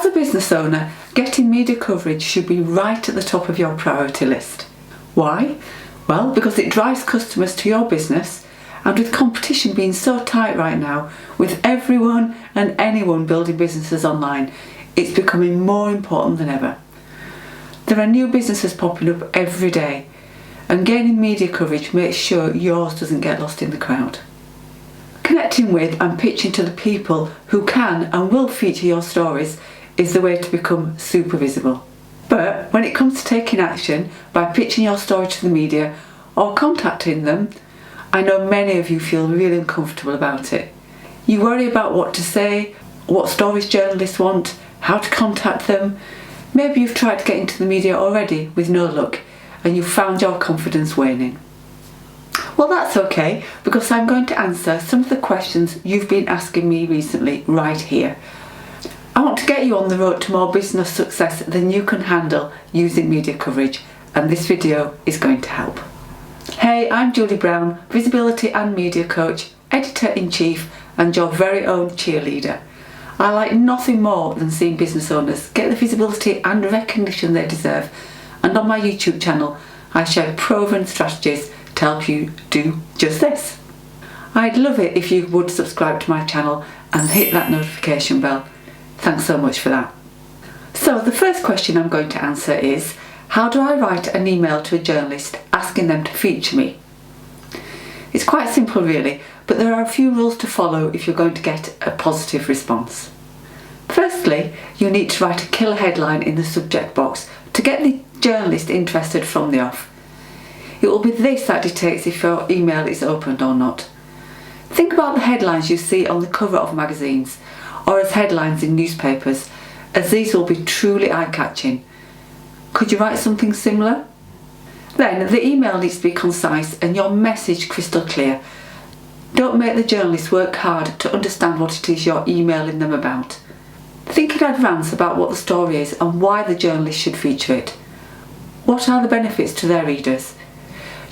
a business owner, getting media coverage should be right at the top of your priority list. Why? Well, because it drives customers to your business, and with competition being so tight right now, with everyone and anyone building businesses online, it's becoming more important than ever. There are new businesses popping up every day, and gaining media coverage makes sure yours doesn't get lost in the crowd. Connecting with and pitching to the people who can and will feature your stories is the way to become super visible. But when it comes to taking action by pitching your story to the media or contacting them, I know many of you feel really uncomfortable about it. You worry about what to say, what stories journalists want, how to contact them. Maybe you've tried to get into the media already with no luck and you've found your confidence waning. Well, that's okay, because I'm going to answer some of the questions you've been asking me recently right here. I want to get you on the road to more business success than you can handle using media coverage, and this video is going to help. Hey, I'm Julie Brown, visibility and media coach, editor-in-chief and your very own cheerleader. I like nothing more than seeing business owners get the visibility and recognition they deserve, and on my YouTube channel I share proven strategies to help you do just this. I'd love it if you would subscribe to my channel and hit that notification bell. Thanks so much for that. So the first question I'm going to answer is, how do I write an email to a journalist asking them to feature me? It's quite simple really, but there are a few rules to follow if you're going to get a positive response. Firstly, you need to write a killer headline in the subject box to get the journalist interested from the off. It will be this that dictates if your email is opened or not. Think about the headlines you see on the cover of magazines or as headlines in newspapers, as these will be truly eye-catching. Could you write something similar? Then the email needs to be concise and your message crystal clear. Don't make the journalist work hard to understand what it is you're emailing them about. Think in advance about what the story is and why the journalist should feature it. What are the benefits to their readers?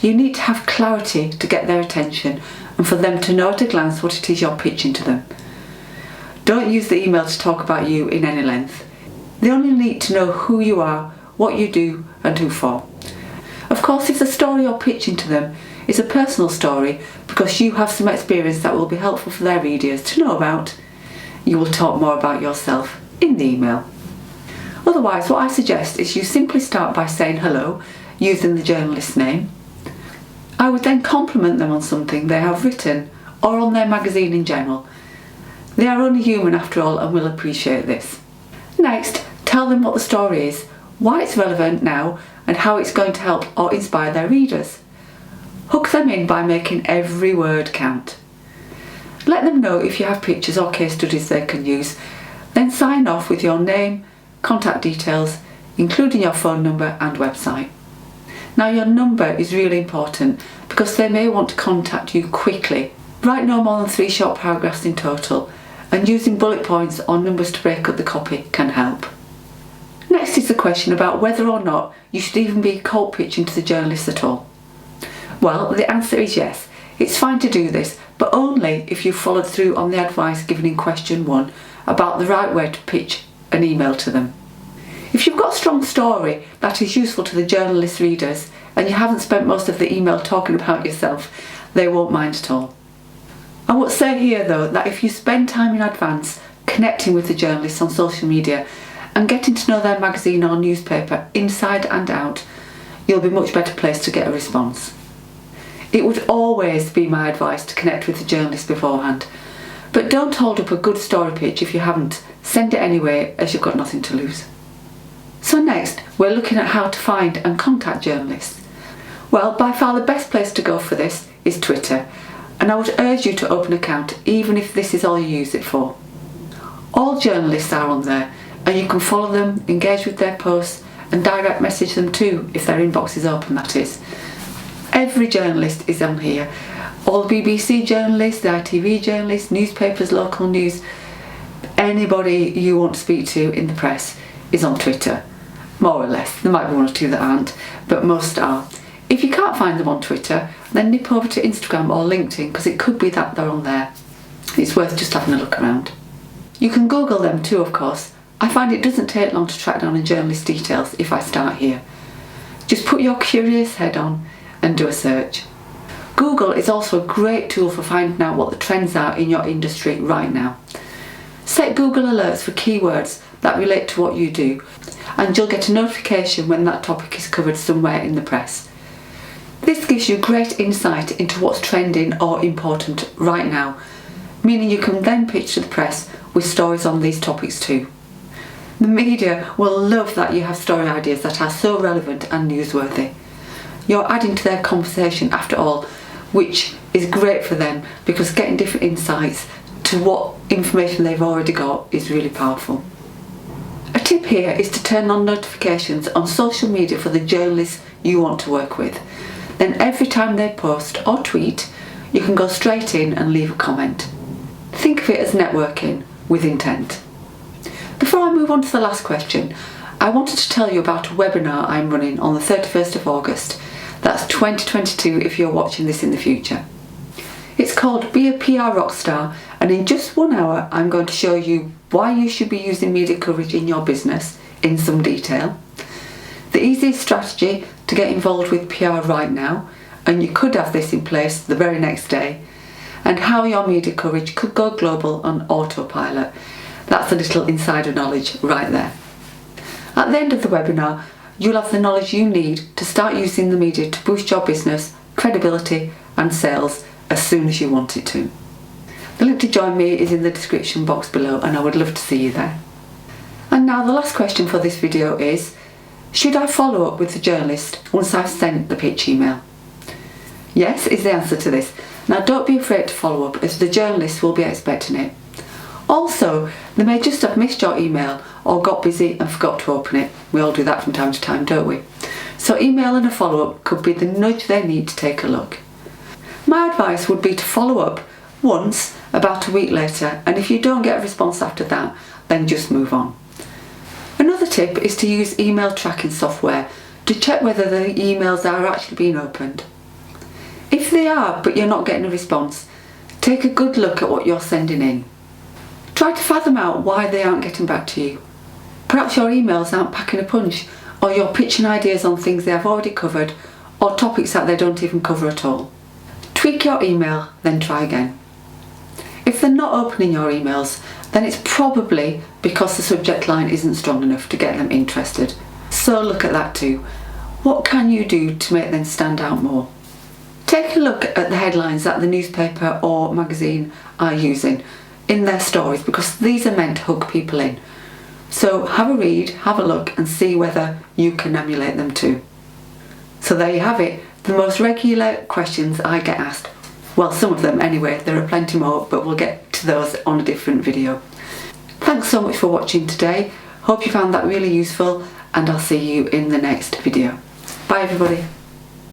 You need to have clarity to get their attention and for them to know at a glance what it is you're pitching to them. Don't use the email to talk about you in any length. They only need to know who you are, what you do and who for. Of course, if the story you're pitching to them is a personal story because you have some experience that will be helpful for their readers to know about, you will talk more about yourself in the email. Otherwise, what I suggest is you simply start by saying hello, using the journalist's name. I would then compliment them on something they have written or on their magazine in general. They are only human after all and will appreciate this. Next, tell them what the story is, why it's relevant now and how it's going to help or inspire their readers. Hook them in by making every word count. Let them know if you have pictures or case studies they can use, then sign off with your name, contact details, including your phone number and website. Now your number is really important because they may want to contact you quickly. Write no more than 3 short paragraphs in total, and using bullet points or numbers to break up the copy can help. Next is the question about whether or not you should even be cold pitching to the journalist at all. Well, the answer is yes. It's fine to do this, but only if you've followed through on the advice given in question 1 about the right way to pitch an email to them. If you've got a strong story that is useful to the journalist's readers and you haven't spent most of the email talking about yourself, they won't mind at all. I would say here though that if you spend time in advance connecting with the journalists on social media and getting to know their magazine or newspaper inside and out, you'll be much better placed to get a response. It would always be my advice to connect with the journalist beforehand, but don't hold up a good story pitch if you haven't. Send it anyway, as you've got nothing to lose. So next, we're looking at how to find and contact journalists. Well, by far the best place to go for this is Twitter, and I would urge you to open an account even if this is all you use it for. All journalists are on there and you can follow them, engage with their posts and direct message them too if their inbox is open, that is. Every journalist is on here. All BBC journalists, the ITV journalists, newspapers, local news, anybody you want to speak to in the press is on Twitter. More or less. There might be 1 or 2 that aren't, but most are. If you can't find them on Twitter, then nip over to Instagram or LinkedIn because it could be that they're on there. It's worth just having a look around. You can Google them too, of course, I find it doesn't take long to track down a journalist's details if I start here. Just put your curious head on and do a search. Google is also a great tool for finding out what the trends are in your industry right now. Set Google alerts for keywords that relate to what you do, and you'll get a notification when that topic is covered somewhere in the press. This gives you great insight into what's trending or important right now, meaning you can then pitch to the press with stories on these topics too. The media will love that you have story ideas that are so relevant and newsworthy. You're adding to their conversation after all, which is great for them because getting different insights to what information they've already got is really powerful. A tip here is to turn on notifications on social media for the journalists you want to work with. Then every time they post or tweet, you can go straight in and leave a comment. Think of it as networking with intent. Before I move on to the last question, I wanted to tell you about a webinar I'm running on the 31st of August. That's 2022 if you're watching this in the future. It's called Be a PR Rockstar, and in just 1 hour I'm going to show you why you should be using media coverage in your business in some detail, the easiest strategy to get involved with PR right now, and you could have this in place the very next day, and how your media coverage could go global on autopilot. That's a little insider knowledge right there. At the end of the webinar, you'll have the knowledge you need to start using the media to boost your business, credibility and sales as soon as you want it to. The link to join me is in the description box below, and I would love to see you there. And now the last question for this video is, should I follow up with the journalist once I've sent the pitch email? Yes is the answer to this. Now don't be afraid to follow up, as the journalist will be expecting it. Also, they may just have missed your email or got busy and forgot to open it. We all do that from time to time, don't we? So email and a follow-up could be the nudge they need to take a look. My advice would be to follow up once about a week later, and if you don't get a response after that, then just move on. Another tip is to use email tracking software to check whether the emails are actually being opened. If they are, but you're not getting a response, take a good look at what you're sending in. Try to fathom out why they aren't getting back to you. Perhaps your emails aren't packing a punch, or you're pitching ideas on things they have already covered, or topics that they don't even cover at all. Tweak your email, then try again. If they're not opening your emails, then it's probably because the subject line isn't strong enough to get them interested. So look at that too. What can you do to make them stand out more? Take a look at the headlines that the newspaper or magazine are using in their stories, because these are meant to hook people in. So have a read, have a look and see whether you can emulate them too. So there you have it, the most regular questions I get asked. Well, some of them anyway, there are plenty more, but we'll get to those on a different video. Thanks so much for watching today. Hope you found that really useful, and I'll see you in the next video. Bye everybody.